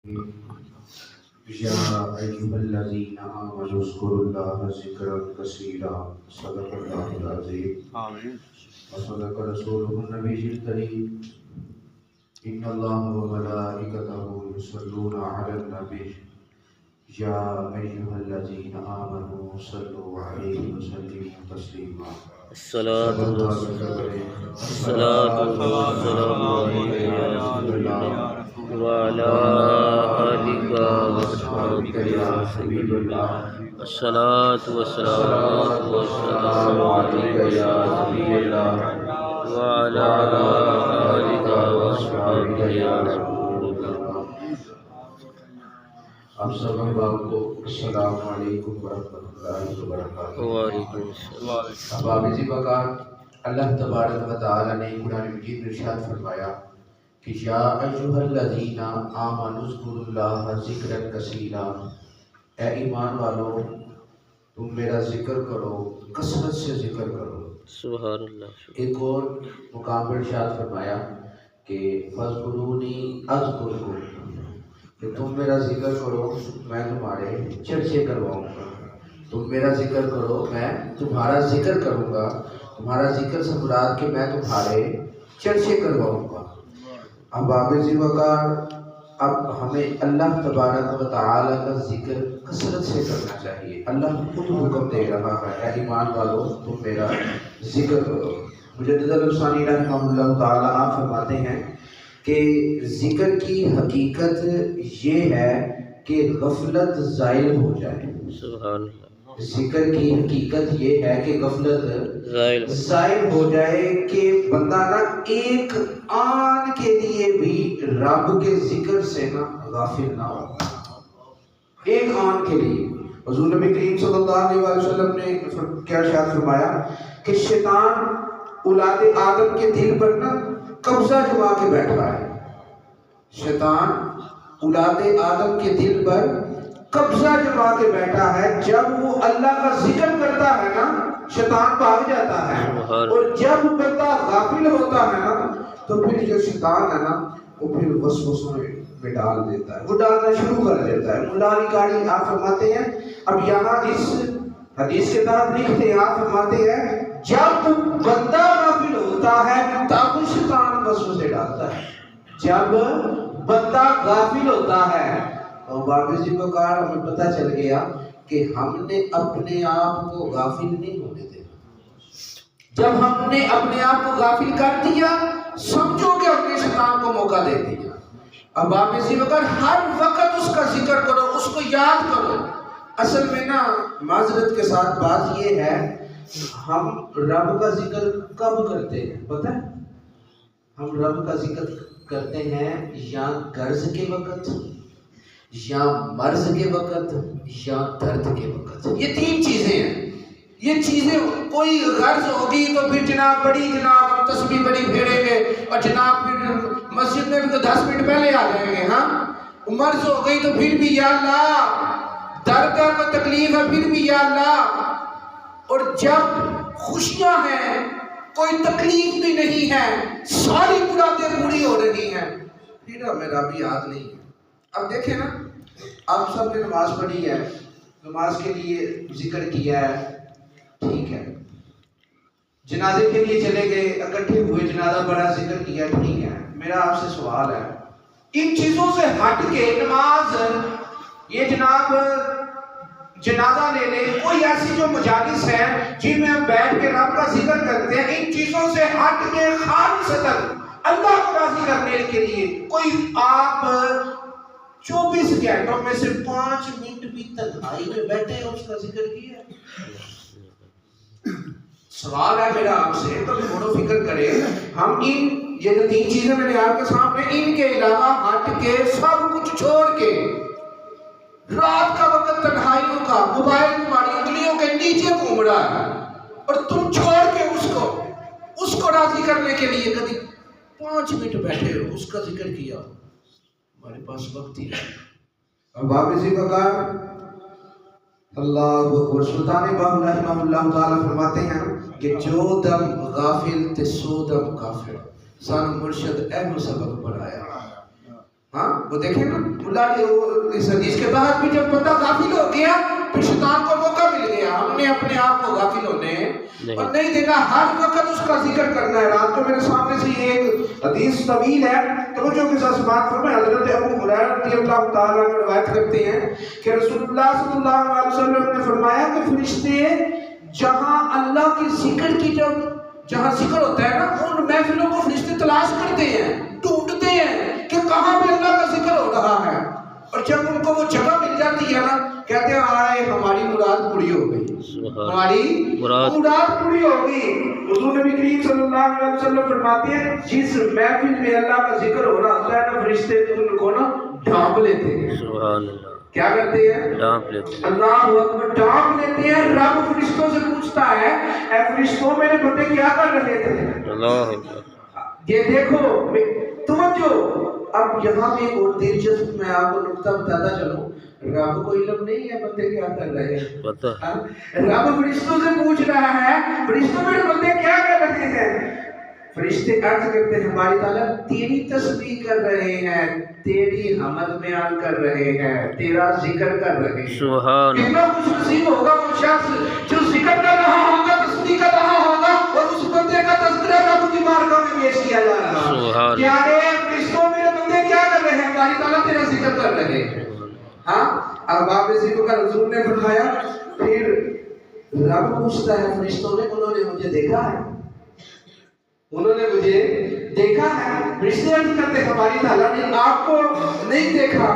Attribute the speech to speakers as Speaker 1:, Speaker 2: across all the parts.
Speaker 1: يا أيها الذين آمنوا اذكروا الله ذكرا كثيرا صدق الله العظيم
Speaker 2: آمين.
Speaker 1: وصدق رسوله النبي الكريم إن الله وملائكته يصلون على النبي يا أيها الذين آمنوا صلوا عليه وسلموا تسليما
Speaker 3: الصلاة والسلام عليك يا رسول الله وعلى آلك وأصحابك يا حبيب الله. الصلاة والسلام عليك يا حبيب الله وعلى آلك وأصحابك يا رسول الله.
Speaker 1: آپ سب احباب کو السلام علیکم ورحمۃ اللہ وبرکاتہ۔
Speaker 3: وعلیکم السلام۔
Speaker 1: احباب عزیز وقار، اللہ تبارک و تعالی نے قرآن مجید میں ارشاد فرمایا کہ یا ایھا الذین آمنوا اذکروا اللہ ذکرا کثیرا، اے ایمان والو تم میرا ذکر کرو، کثرت سے ذکر کرو۔
Speaker 3: سبحان اللہ۔
Speaker 1: ایک اور مقام پر ارشاد فرمایا کہ فاذکرونی اذکرکم، کہ تم میرا ذکر کرو میں تمہارے چرچے کرواؤں گا، تم میرا ذکر کرو میں تمہارا ذکر کروں گا۔ تمہارا ذکر سے مراد کہ میں تمہارے چرچے کرواؤں گا۔ اب عزیز وقار، اب ہمیں اللہ تبارک و تعالی کا ذکر کثرت سے کرنا چاہیے۔ اللہ خود حکم دے رہا ہے اے ایمان والو تم میرا ذکر کرو۔ مجدد الثانی رحمہ اللہ تعالی آپ فرماتے ہیں کہ ذکر کی حقیقت یہ ہے کہ غفلت زائل ہو جائے۔
Speaker 3: سبحان اللہ۔
Speaker 1: ذکر کی حقیقت یہ ہے کہ غفلت زائل ہو جائے، کہ بندہ نہ ایک آن کے لیے بھی رب کے ذکر سے نہ غافل نہ ہو، ایک آن کے لیے۔ حضور نبی کریم صلی اللہ علیہ وسلم نے کیا ارشاد فرمایا کہ شیطان اولاد آدم کے دل پر نہ قبضہ جما کے بیٹھا ہے۔ شیطان اولاد آدم کے دل پر قبضہ جما کے بیٹھا ہے۔ جب وہ اللہ کا ذکر کرتا ہے نا شیطان بھاگ جاتا ہے، اور جب بندہ غافل ہوتا ہے نا تو پھر جو شیطان ہے نا وہ پھر وسوسوں میں ڈال دیتا ہے، وہ ڈالنا شروع کر دیتا ہے۔ مولا علی قاری آپ فرماتے ہیں، اب یہاں اس حدیث کے تحت لکھتے ہیں، آپ فرماتے ہیں جب بندہ غافل ہوتا ہے تب شیطان وسوسے ڈالتا ہے۔ جب بندہ غافل ہوتا ہے تو باقی وقار ہمیں پتہ چل گیا کہ ہم نے اپنے آپ کو غافل نہیں ہونے دینا۔ جب ہم نے اپنے آپ کو غافل کر دیا سمجھو کہ ہم نے شیطان کو موقع دے دیا۔ اب باقی وقار ہر وقت اس کا ذکر کرو، اس کو یاد کرو۔ اصل میں نا معذرت کے ساتھ بات یہ ہے، ہم رب کا ذکر کب کرتے ہیں پتہ ہے؟ ہم رب کا ذکر کرتے ہیں یا غرض کے وقت، یا مرض کے وقت، یا درد کے وقت۔ یہ تین چیزیں ہیں۔ یہ چیزیں کوئی غرض ہوگی تو پھر جناب بڑی جناب تسبیح بڑی پھیریں گے، اور جناب پھر مسجد میں بھی تو 10 منٹ پہلے آ جائیں گے۔ ہاں مرض ہو گئی تو پھر بھی یا اللہ، درد کا کوئی تکلیف ہے پھر بھی یا اللہ، اور جب خوشیاں ہیں کوئی تکلیف بھی نہیں ہے، ساری مرادیں پوری ہو رہی ہیں، پھر ہمیں رب یاد نہیں ہے۔ اب دیکھیں نا، آپ سب نے نماز پڑھی ہے، نماز کے لیے ذکر کیا ہے، ٹھیک ہے۔ جنازے کے لیے چلے گئے، اکٹھے ہوئے، جنازہ پڑھا، ذکر کیا، ٹھیک ہے۔ میرا آپ سے سوال ہے، ان چیزوں سے ہٹ کے نماز، یہ جناب جنازہ لے لیں، کوئی ایسی جو مجالس ہیں جن میں ہم بیٹھ کے رب کا ذکر کرتے ہیں، ان چیزوں سے ہٹ کے خالصتاً اللہ کو راضی کرنے کے لیے کوئی آپ 24 گھنٹوں میں سے 5 منٹ بھی تنہائی میں بیٹھے ہیں اس کا ذکر کیا ہے؟ سوال ہے میرا آپ سے، تو غور و فکر کریں۔ ہم ان یہ جو 3 چیزیں میں نے آپ کے سامنے، ان کے علاوہ ہٹ کے سب کچھ چھوڑ کے رات کا وقت تنہائیوں کا، موبائل تمہاری انگلیوں کے نیچے گھوم رہا ہے، اور تم چھوڑ کے اس کو راضی کرنے کے لیے کبھی 5 منٹ بیٹھے ہو، اس کا ذکر کیا، ہمارے پاس وقت ہی نہیں۔ اب آپ اسی وقار اللہ اکبر، سلطان باہو رحمہ اللہ تعالیٰ فرماتے ہیں کہ جو دم غافل تے سو دم کافر، سن مرشد اہم سبق پڑھایا۔ ہاں وہ دیکھیں نا اس حدیث کے بعد بھی جب بندہ غافل ہو گیا پھر شیطان کو موقع مل گیا، ہم نے اپنے آپ کو غافل ہونے اور نہیں دینا، ہر وقت اس کا ذکر کرنا ہے۔ رات کو میرے سامنے سے یہ ایک حدیث طویل ہے، توجہ کے ساتھ بات فرمائیں۔ حضرت ابو ہریرہ رضی اللہ تعالیٰ عنہ روایت کرتے ہیں کہ رسول اللہ صلی اللہ علیہ وسلم نے فرمایا کہ فرشتے جہاں اللہ کے ذکر کی جہاں ذکر ہوتا ہے نا، ان محفلوں کو فرشتے تلاش کرتے ہیں، ڈھونڈتے ہیں کہ کہاں پہ اللہ کا ذکر ہو رہا ہے، اور جب ان کو وہ جگہ مل جاتی ہے نا، کہتے ہیں آئے ہماری مراد پوری ہو گئی، ہماری مراد پوری ہو گئی۔ حضور نبی کریم صلی اللہ علیہ وسلم فرماتے ہیں جس محفل میں اللہ کا ذکر ہو رہا ہوتا ہے نا، فرشتے ان کو نا ڈھانپ لیتے ہیں۔ سبحان اللہ، کیا کرتے ہیں؟ ڈھانپ لیتے ہیں، اللہ اکبر، ڈھانپ لیتے ہیں۔ رب فرشتوں سے پوچھتا ہے اے فرشتوں میرے بندے کیا کر رہے تھے؟ اللہ اکبر، یہ دیکھو توجہ۔ اب یہاں پہ ایک اور دلچسپ میں آپ کو نکتہ بتاتا چلوں، رب کو علم نہیں ہے بندے کیا کر رہے ہیں، رب فرشتوں سے پوچھ رہا ہے فرشتوں میرے بندے کیا کر رہے ہیں؟ فرشتے عرض کرتے ہیں ہماری تعالیٰ تیری تسبیح کر رہے ہیں، تیری حمد بیان کر رہے ہیں، تیرا ذکر کر رہے ہیں۔ سبحان اللہ، کتنا خوش نصیب ہوگا وہ شخص جو ذکر کر رہا ہوگا، تسبیح کر رہا ہوگا اور اس بندے کا تذکرہ رب کی بارگاہ میں پیش کیا جا رہا ہے۔ سبحان اللہ، پیارے فرشتوں میرے بندے کیا کر رہے ہیں؟ ہماری تعالیٰ تیرا ذکر کر رہے ہیں۔ ہاں اب آپ اسی کو حضور نے فرمایا پھر رب پوچھتا ہے فرشتوں نے انہوں نے مجھے دیکھا ہے، انہوں نے مجھے دیکھا ہے؟ فرشتے عرض کرتے ہماری تعالیٰ نے آپ کو نہیں دیکھا۔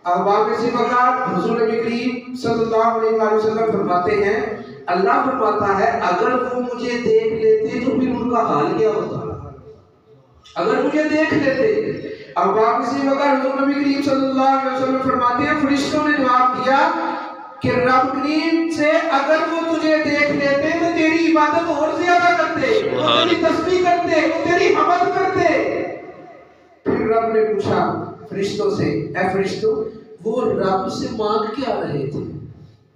Speaker 1: اب آپ اسی وقت حضور نبی کریم صلی اللہ علیہ وسلم فرماتے ہیں اللہ فرماتا ہے اگر وہ مجھے دیکھ لیتے تو پھر ان کا حال کیا ہوتا؟ اگر مجھے دیکھ لیتے۔ اب آپ اسی وقت حضور نبی کریم صلی اللہ علیہ وسلم فرماتے ہیں فرشتوں نے جواب دیا کہ رب کریم سے اگر وہ تجھے دیکھ لیتے تو تیری عبادت اور زیادہ کرتے، وہ تیری تسبیح کرتے، وہ تیری حمد کرتے۔ پھر رب نے پوچھا فرشتوں سے اے فرشتوں وہ رب سے مانگ کیا رہے تھے؟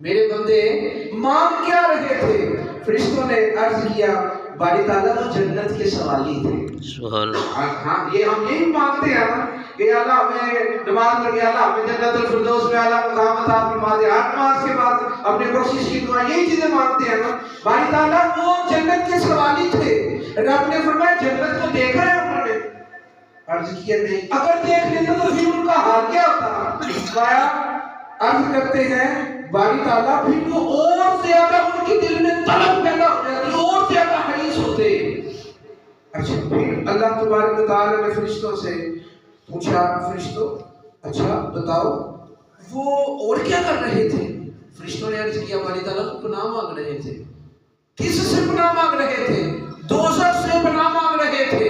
Speaker 1: میرے بندے مانگ کیا رہے تھے؟ فرشتوں نے عرض کیا باری تعالیٰ وہ جنت کے سوالی تھے۔ سبحان اللہ، ہاں یہ ہم یہی مانگتے ہیں نا کہ اللہ ہمیں نماز پڑھ کے اللہ ہمیں جنت الفردوس میں اعلیٰ مقام عطا فرما دے، ہر نماز کے بعد اپنے بخشش کی دعا، یہی چیزیں مانگتے ہیں نا۔ باری تعالیٰ وہ جنت کے سوالی تھے۔ رب نے فرمایا جنت کو دیکھا ہے انہوں نے؟ عرض کیا نہیں۔ اگر دیکھ لیتے تو پھر ان کا حال کیا ہوتا؟ فرمایا عرض کرتے ہیں باری تعالیٰ پھر وہ اور زیادہ ان کے دل میں طلب پیدا ہو جاتی، اور زیادہ حریص ہوتے۔ اچھا پھر اللہ تبارک و تعالیٰ نے فرشتوں سے پوچھا فرشتوں اچھا بتاؤ وہ اور کیا کر رہے تھے؟ فرشتوں نے عرض کیا باری تعالیٰ کو پناہ مانگ رہے تھے۔ کس سے پناہ مانگ رہے تھے؟ دوزخ سے پناہ مانگ رہے تھے۔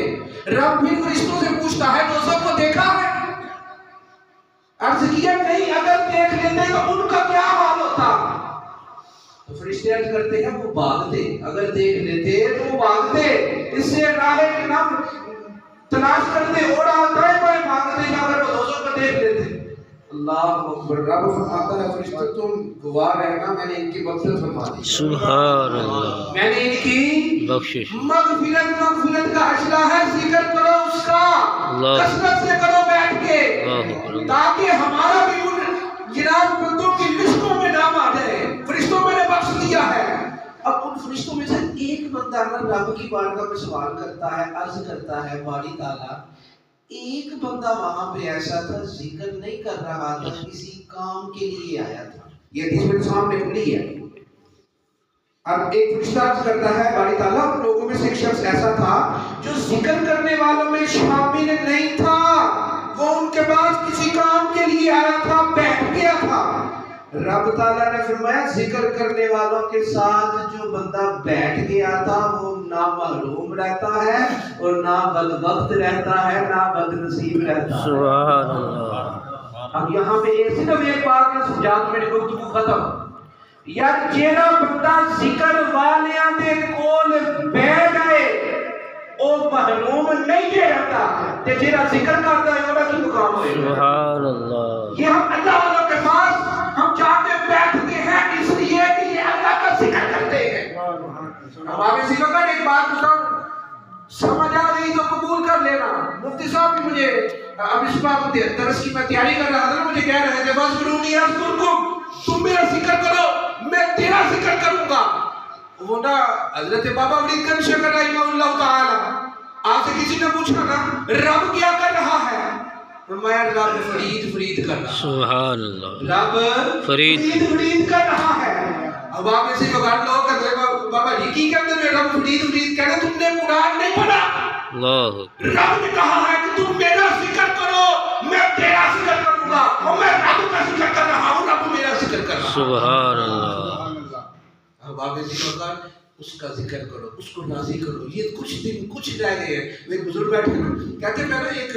Speaker 1: رب پھر فرشتوں سے پوچھتا ہے دوزخ کو دیکھا ہے؟ عرض کیا نہیں، اگر دیکھ لیتے تو ان کا کیا حال ہوتا؟ تو فرشتے عرض کرتے ہیں وہ بھاگتے، اگر دیکھ لیتے تو وہ بھاگتے، اس سے راہ نم تلاش کرتے، اور دائیں بائیں بھاگتے اگر وہ دوزخ کو دیکھ لیتے۔ اللہ اکبر، رب فرماتا ہے فرشتوں تم گواہ رہنا میں نے ان کی مغفرت فرما دی۔ سبحان اللہ، میں نے ان کی بخشش مغفرت کا حوصلہ ہے، ذکر کرو اس کا، کثرت سے کرو بیٹھ کے، تاکہ ہمارا بھی ان جناب بندوں کی لسٹوں میں نام آ جائے۔ فرشتوں میں نے بخش دیا ہے۔ اب ان فرشتوں میں سے ایک بندہ اگر رب کی بارگاہ میں سوال کرتا ہے، عرض کرتا ہے باری تعالیٰ ایک بندہ وہاں پہ ایسا تھا ذکر نہیں کر رہا تھا، کسی کام کے لیے آیا تھا، یہ حدیث میرے سامنے کھلی ہے۔ اب ایک فرشتہ عرض کرتا ہے باری تعالیٰ لوگوں میں سے ایک شخص ایسا تھا جو ذکر کرنے والوں میں شامل نہیں تھا، وہ ان کے پاس کسی کام کے لیے آیا تھا، بیٹھ گیا تھا۔ رب تعالیٰ نے فرمایا ذکر کرنے والوں کے ساتھ جو بندہ بیٹھ گیا تھا وہ نہ محروم رہتا ہے اور نہ بدبخت رہتا ہے، نہ بد نصیب رہتا ہے۔ سبحان اللہ۔ اب یہاں پہ صرف ایک بات میں سمجھا تو میری گفتگو ختم۔ یار جیڑا بندہ ذکر والیاں دے کول بیٹھ گئے او محروم نہیں جے رہتا، تے جیڑا ذکر کرتا ہے اودا کی مقام ہوئے۔ سبحان اللہ۔ یہ ہم اللہ والوں کے پاس ہم جاتے بیٹھتے ہیں اس لیے کہ یہ اللہ کا ذکر کرتے ہیں۔ اب آپ اسی وقت ایک بات بتاؤں، سمجھ آ گئی تو قبول کر لینا۔ مفتی صاحب بھی مجھے اب اس بات درس کی میں تیاری کر رہا تھا نا، مجھے کہہ رہے تھے وَاذْكُرُونِي أَذْكُرْكُمْ، تم میرا ذکر کرو میں تیرا ذکر کروں گا. وہ نا حضرت بابا فرید گنج شیخ رحمہ اللہ تعالی، آپ سے کسی نے پوچھا نا رب کیا کر رہا ہے؟ فرمایا رب فرید فرید کر رہا ہے.
Speaker 3: سبحان اللہ.
Speaker 1: رب
Speaker 3: فرید
Speaker 1: فرید کر رہا ہے. اب آپ ایسے بغیر لوگ کہتے ہیں بابا جی کی کہتے ہیں رب فرید فرید کہتے ہیں، تم نے قرآن نہیں پڑھا.
Speaker 3: اللہ.
Speaker 1: رب نے کہا ہے کہ تم میرا ذکر کرو میں تیرا ذکر کروں گا، اور میں رب کا ذکر کر رہا ہوں رب میرا ذکر کر رہا ہے.
Speaker 3: سبحان اللہ.
Speaker 1: اب آپ ایسے بغیر اس کا ذکر کرو، اس کو راضی کرو. یہ کچھ دن کچھ رہ گئے ہیں. ایک بزرگ بیٹھے نا کہتے ہیں میں نے ایک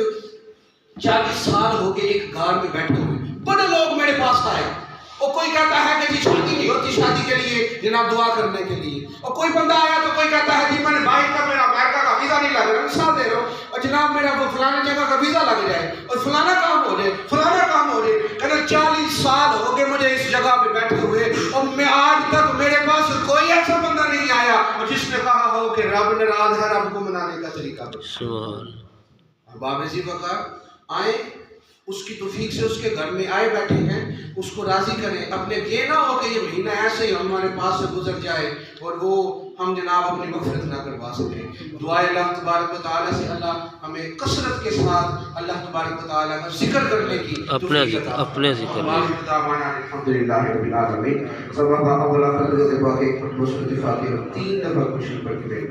Speaker 1: 40 سال ہو گئے ایک غار میں بیٹھے ہوئے، بڑے لوگ میرے پاس آئے، اور کوئی کہتا ہے کہ جی شادی نہیں ہوتی شادی کے لیے جناب دعا کرنے کے لیے، اور کوئی بندہ آیا تو کوئی کہتا ہے جی میں نے بھائی کا میرا امریکہ کا ویزا نہیں لگ رہا، مثال دے رہا ہوں، اور جناب میرا وہ فلانے جگہ کا ویزا لگ جائے اور فلانا کام ہو جائے فلانا کام ہو جائے. کہنا 40 سال ہو گئے مجھے اس جگہ پہ بیٹھے ہوئے، اور میں آج تک میرے پاس کوئی ایسا بندہ نہیں آیا اور جس نے کہا ہو کہ رب ناراض ہے رب کو منانے کا طریقہ.
Speaker 3: سبحان.
Speaker 1: اب آپ اسی وقت آئے اس کی توفیق سے اس کے گھر میں آئے بیٹھے ہیں، اس کو راضی کریں. اپنے یہ نہ ہو کہ یہ مہینہ ایسے ہی ہمارے پاس سے گزر جائے اور وہ ہم جناب اپنی مغفرت نہ کروا سکیں. دعائے اللہ تبارک و تعالیٰ سے اللہ ہمیں کثرت کے ساتھ اللہ تبارک و تعالیٰ کا ذکر کرنے کی
Speaker 3: اپنے ذکر
Speaker 1: الحمدللہ رب العالمین. سبحان اللہ 3 دفعہ خوشی پڑھ کے